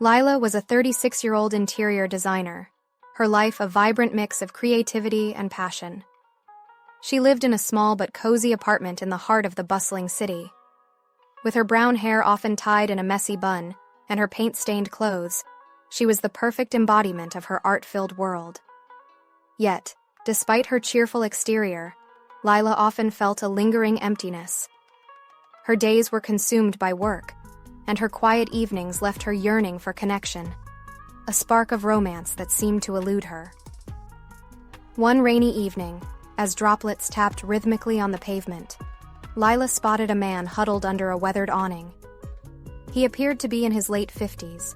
Lyla was a 36-year-old interior designer, her life a vibrant mix of creativity and passion. She lived in a small but cozy apartment in the heart of the bustling city. With her brown hair often tied in a messy bun and her paint-stained clothes, she was the perfect embodiment of her art-filled world. Yet, despite her cheerful exterior, Lyla often felt a lingering emptiness. Her days were consumed by work, and her quiet evenings left her yearning for connection, a spark of romance that seemed to elude her. One rainy evening, as droplets tapped rhythmically on the pavement, Lyla spotted a man huddled under a weathered awning. He appeared to be in his late 50s,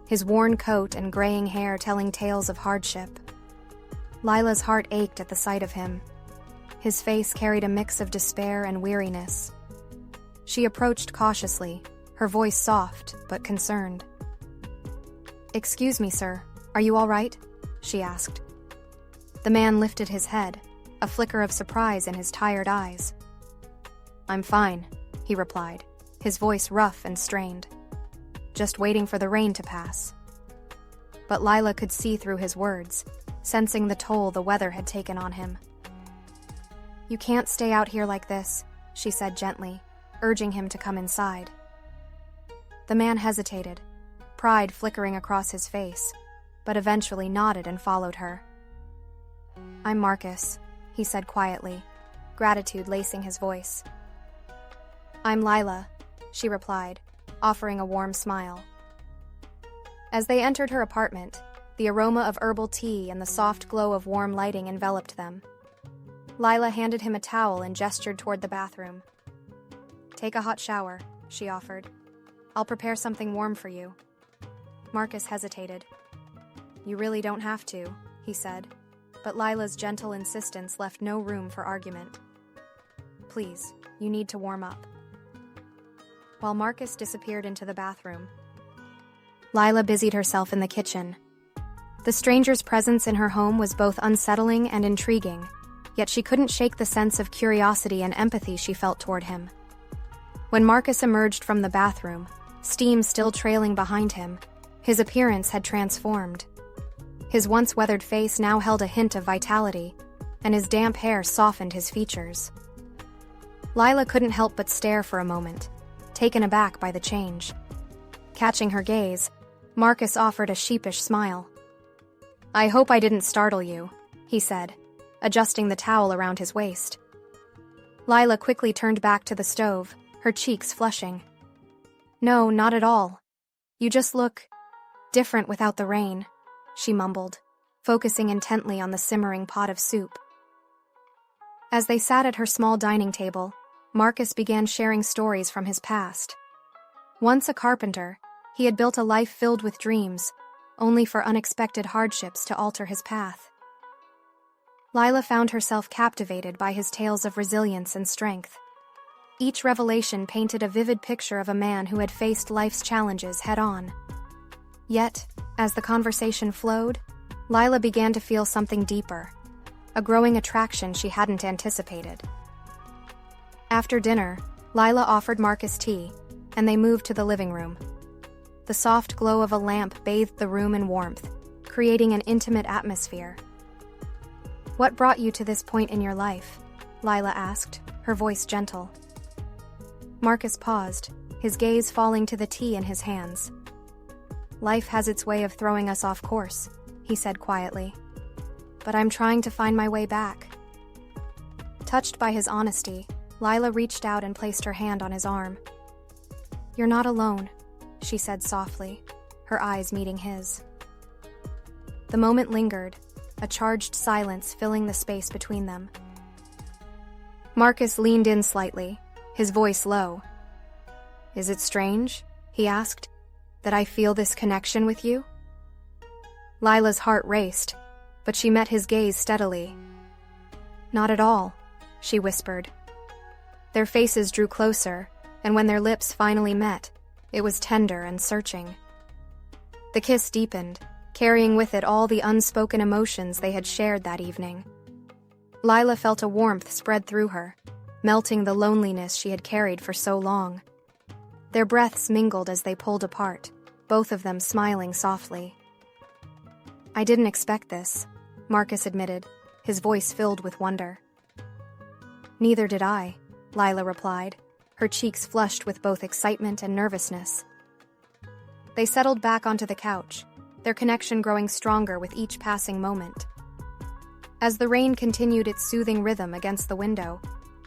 his worn coat and graying hair telling tales of hardship. Lyla's heart ached at the sight of him. His face carried a mix of despair and weariness. She approached cautiously, her voice soft but concerned. "Excuse me, sir, are you all right?" she asked. The man lifted his head, a flicker of surprise in his tired eyes. "I'm fine," he replied, his voice rough and strained. "Just waiting for the rain to pass." But Lyla could see through his words, sensing the toll the weather had taken on him. "You can't stay out here like this," she said gently, urging him to come inside. The man hesitated, pride flickering across his face, but eventually nodded and followed her. "I'm Marcus," he said quietly, gratitude lacing his voice. "I'm Lyla," she replied, offering a warm smile. As they entered her apartment, the aroma of herbal tea and the soft glow of warm lighting enveloped them. Lyla handed him a towel and gestured toward the bathroom. "Take a hot shower," she offered. "I'll prepare something warm for you." Marcus hesitated. "You really don't have to," he said, but Lyla's gentle insistence left no room for argument. "Please, you need to warm up." While Marcus disappeared into the bathroom, Lyla busied herself in the kitchen. The stranger's presence in her home was both unsettling and intriguing, yet she couldn't shake the sense of curiosity and empathy she felt toward him. When Marcus emerged from the bathroom, steam still trailing behind him, his appearance had transformed. His once weathered face now held a hint of vitality, and his damp hair softened his features. Lyla couldn't help but stare for a moment, taken aback by the change. Catching her gaze, Marcus offered a sheepish smile. "I hope I didn't startle you," he said, adjusting the towel around his waist. Lyla quickly turned back to the stove, her cheeks flushing. "No, not at all. You just look different without the rain," she mumbled, focusing intently on the simmering pot of soup. As they sat at her small dining table, Marcus began sharing stories from his past. Once a carpenter, he had built a life filled with dreams, only for unexpected hardships to alter his path. Lyla found herself captivated by his tales of resilience and strength. Each revelation painted a vivid picture of a man who had faced life's challenges head-on. Yet, as the conversation flowed, Lyla began to feel something deeper, a growing attraction she hadn't anticipated. After dinner, Lyla offered Marcus tea, and they moved to the living room. The soft glow of a lamp bathed the room in warmth, creating an intimate atmosphere. "What brought you to this point in your life?" Lyla asked, her voice gentle. Marcus paused, his gaze falling to the tea in his hands. "Life has its way of throwing us off course," he said quietly. "But I'm trying to find my way back." Touched by his honesty, Lyla reached out and placed her hand on his arm. "You're not alone," she said softly, her eyes meeting his. The moment lingered, a charged silence filling the space between them. Marcus leaned in slightly, his voice low. "Is it strange," he asked, "that I feel this connection with you?" Lyla's heart raced, but she met his gaze steadily. "Not at all," she whispered. Their faces drew closer, and when their lips finally met, it was tender and searching. The kiss deepened, carrying with it all the unspoken emotions they had shared that evening. Lyla felt a warmth spread through her, melting the loneliness she had carried for so long. Their breaths mingled as they pulled apart, both of them smiling softly. "I didn't expect this," Marcus admitted, his voice filled with wonder. "Neither did I," Lyla replied, her cheeks flushed with both excitement and nervousness. They settled back onto the couch, their connection growing stronger with each passing moment. As the rain continued its soothing rhythm against the window,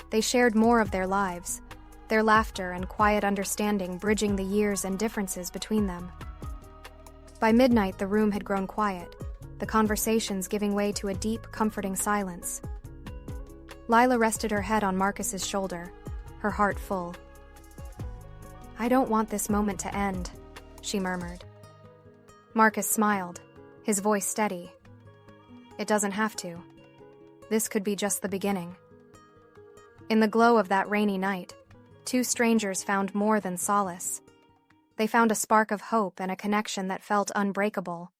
they shared more of their lives, their laughter and quiet understanding bridging the years and differences between them. By midnight, the room had grown quiet, the conversations giving way to a deep, comforting silence. Lyla rested her head on Marcus's shoulder, her heart full. "I don't want this moment to end," she murmured. Marcus smiled, his voice steady. "It doesn't have to. This could be just the beginning." In the glow of that rainy night, two strangers found more than solace. They found a spark of hope and a connection that felt unbreakable.